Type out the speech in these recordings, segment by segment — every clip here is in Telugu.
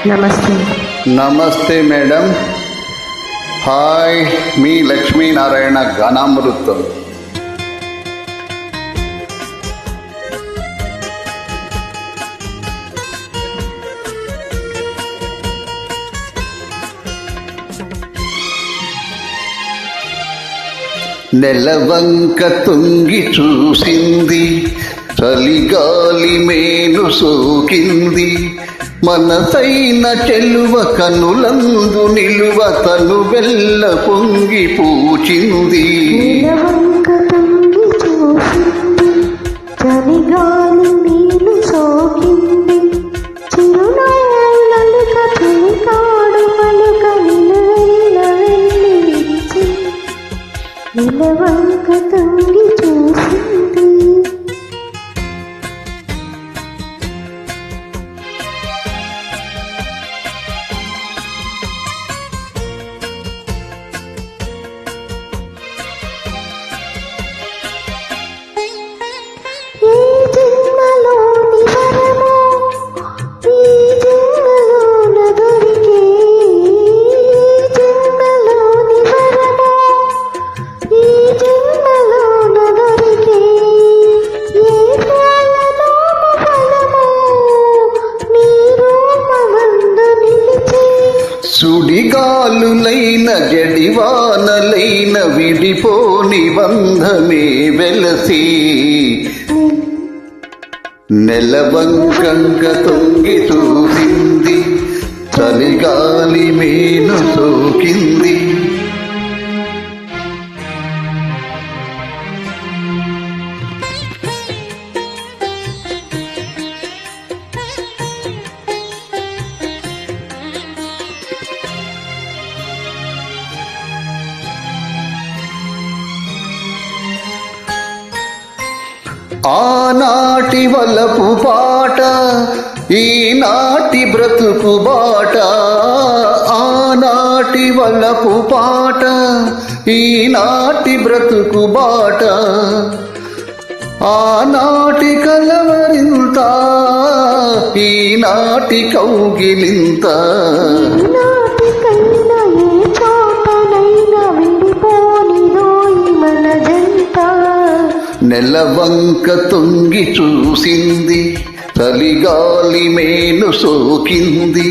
నమస్తే. నమస్తే మేడం. హాయ్, మీ లక్ష్మీనారాయణ గానామృతం. నెలవంక తొంగి చూసింది, చలిగాలి మేను సోకింది, మనసైన చెలువ కనులందు నిలువ తను వెల్ల పొంగి పూచింది. నెలవంక తొంగి చూసింది, చలిగాలి మేను సోకింది, చిరునవ్వులలుక చిలికాడు పలుక నిలువెల్ల వెళ్ళి విరిచి. నెలవంక తొంగి చూసింది. సుడిగాలులైన జడివానలైన విడిపోని బంధమే వెలసి. నెలవంకంక తొంగి చూసింది, చలిగాలి మేను సోకింది. ఆనాటి వలపు పాట, ఈనాటి బ్రతుకు బాట. ఆనాటి వలపు పాట, ఈనాటి బ్రతుకు బాట. ఆనాటి కలవరింత, ఈనాటి కౌగిలింత. నెలవంక తొంగి చూసింది, చలిగాలి మేను సోకింది.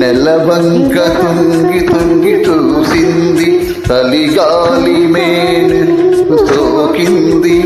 నెలవంక తొంగి తొంగి చూసింది, చలిగాలి మేను సోకింది.